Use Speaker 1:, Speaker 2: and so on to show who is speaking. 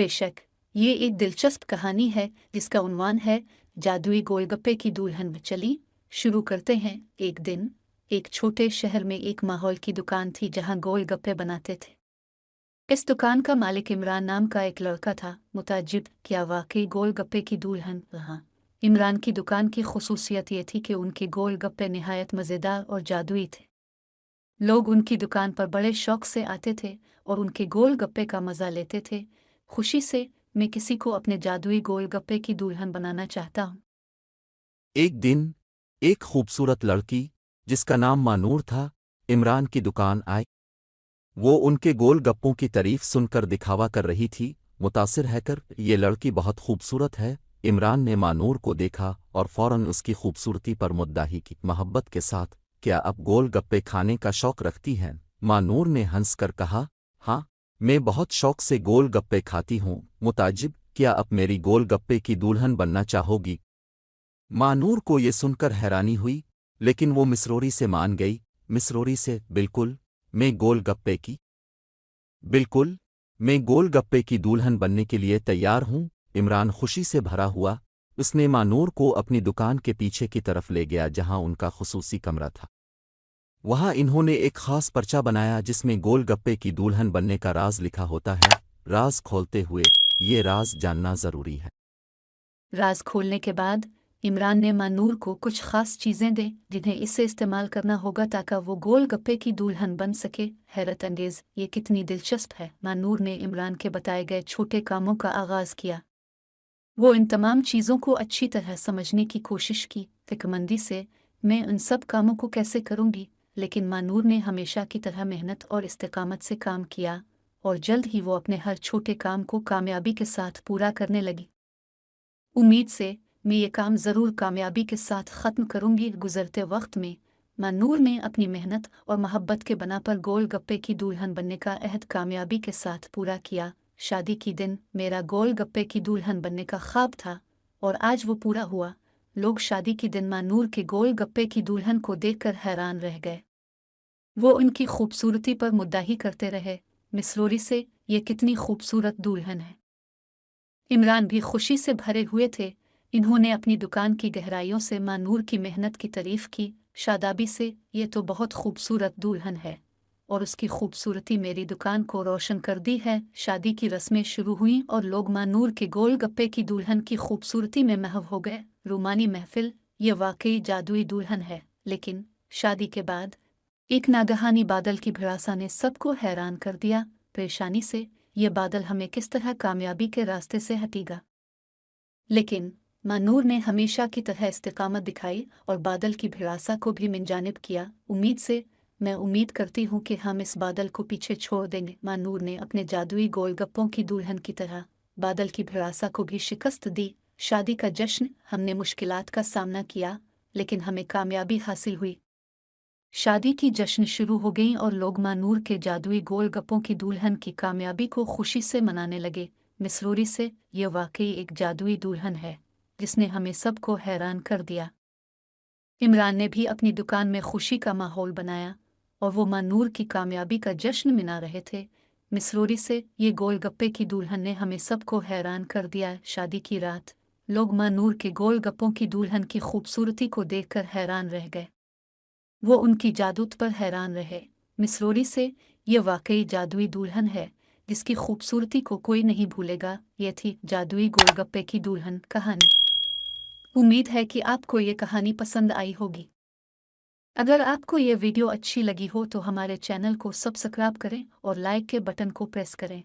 Speaker 1: बेशक, ये एक दिलचस्प कहानी है जिसका उन्वान है जादुई गोलगप्पे की दुल्हन। चली शुरू करते हैं। एक दिन एक छोटे शहर में एक माहौल की दुकान थी जहां गोलगप्पे बनाते थे। इस दुकान का मालिक इमरान नाम का एक लड़का था। मुताज्जिब, क्या वाकई गोलगप्पे की दुल्हन? हाँ। इमरान की दुकान की खुसूसियत ये थी कि उनके गोलगप्पे निहायत मज़ेदार और जादुई थे। लोग उनकी दुकान पर बड़े शौक से आते थे और उनके गोलगप्पे का मज़ा लेते थे। खुशी से मैं किसी को अपने जादुई गोलगप्पे की दुल्हन बनाना चाहता हूँ।
Speaker 2: एक दिन एक खूबसूरत लड़की जिसका नाम मानूर था इमरान की दुकान आई। वो उनके गोल गप्पों की तारीफ सुनकर दिखावा कर रही थी। मुतासिर हैकर ये लड़की बहुत खूबसूरत है। इमरान ने मानूर को देखा और फौरन उसकी खूबसूरती पर मुद्दाही की। मोहब्बत के साथ, क्या अब गोल गप्पे खाने का शौक रखती हैं? मानूर ने हंसकर कहा, हाँ, मैं बहुत शौक से गोल गप्पे खाती हूँ। मुताजिब, क्या अब मेरी गोल गप्पे की दुल्हन बनना चाहोगी? मानूर को ये सुनकर हैरानी हुई, लेकिन वो मिसरोरी से मान गई। मिसरोरी से, बिल्कुल, मैं गोलगप्पे की बिल्कुल, मैं गोलगप्पे की दुल्हन बनने के लिए तैयार हूँ। इमरान खुशी से भरा हुआ। उसने मानूर को अपनी दुकान के पीछे की तरफ ले गया जहाँ उनका खुसूसी कमरा था। वहाँ इन्होंने एक खास पर्चा बनाया जिसमें गोलगप्पे की दुल्हन बनने का राज लिखा होता है। राज खोलते हुए ये राज जानना ज़रूरी है।
Speaker 1: राज खोलने के बाद इमरान ने मानूर को कुछ खास चीज़ें दी जिन्हें इससे इस्तेमाल करना होगा ताकि वो गोलगप्पे की दुल्हन बन सके। हैरत अंगेज़, ये कितनी दिलचस्प है। मानूर ने इमरान के बताए गए छोटे कामों का आगाज़ किया। वो इन तमाम चीज़ों को अच्छी तरह समझने की कोशिश की। फिक्रमंदी से, मैं उन सब कामों को कैसे करूँगी? लेकिन मानूर ने हमेशा की तरह मेहनत और इस्तेकामत से काम किया और जल्द ही वो अपने हर छोटे काम को कामयाबी के साथ पूरा करने लगी। उम्मीद से, मैं ये काम ज़रूर कामयाबी के साथ ख़त्म करूँगी। गुज़रते वक्त में मानूर ने अपनी मेहनत और मोहब्बत के बना पर गोलगप्पे की दुल्हन बनने का अहद कामयाबी के साथ पूरा किया। शादी की दिन मेरा गोलगप्पे की दुल्हन बनने का ख्वाब था और आज वो पूरा हुआ। लोग शादी के दिन मानूर के गोलगप्पे की दुल्हन को देखकर हैरान रह गए। वो उनकी खूबसूरती पर मुद्दाही करते रहे। मिसरोरी से, ये कितनी खूबसूरत दुल्हन है। इमरान भी खुशी से भरे हुए थे। इन्होंने अपनी दुकान की गहराइयों से मानूर की मेहनत की तारीफ की। शादाबी से, ये तो बहुत खूबसूरत दुल्हन है और उसकी खूबसूरती मेरी दुकान को रोशन कर दी है। शादी की रस्में शुरू हुईं और लोग मानूर के गोलगप्पे की दुल्हन की खूबसूरती में महव हो गए। रूमानी महफिल, ये वाकई जादुई दुल्हन है। लेकिन शादी के बाद एक नागहानी बादल की भड़ासा ने सबको हैरान कर दिया। परेशानी से, ये बादल हमें किस तरह कामयाबी के रास्ते से हटेगा? लेकिन मानूर ने हमेशा की तरह इस्तिकामत दिखाई और बादल की भिड़ासा को भी मिनजानिब किया। उम्मीद से, मैं उम्मीद करती हूँ कि हम इस बादल को पीछे छोड़ देंगे। मानूर ने अपने जादुई गोलगप्पों की दुल्हन की तरह बादल की भिड़ासा को भी शिकस्त दी। शादी का जश्न, हमने मुश्किलात का सामना किया लेकिन हमें कामयाबी हासिल हुई। शादी की जश्न शुरू हो गई और लोग मानूर के जादुई गोलगप्पों की दुल्हन की कामयाबी को खुशी से मनाने लगे। मिसरूरी से, यह वाकई एक जादुई दुल्हन है जिसने हमें सबको हैरान कर दिया। इमरान ने भी अपनी दुकान में खुशी का माहौल बनाया और वो मानूर की कामयाबी का जश्न मना रहे थे। मिसरूरी से, ये गोलगप्पे की दुल्हन ने हमें सबको हैरान कर दिया। शादी की रात लोग मानूर के गोलगप्पों की दुल्हन की खूबसूरती को देखकर हैरान रह गए। वो उनकी जादूत पर हैरान रहे। मिसरोरी से, ये वाकई जादुई दुल्हन है जिसकी खूबसूरती को कोई नहीं भूलेगा। ये थी जादुई गोलगप्पे की दुल्हन कहानी। उम्मीद है कि आपको ये कहानी पसंद आई होगी। अगर आपको ये वीडियो अच्छी लगी हो तो हमारे चैनल को सब्सक्राइब करें और लाइक के बटन को प्रेस करें।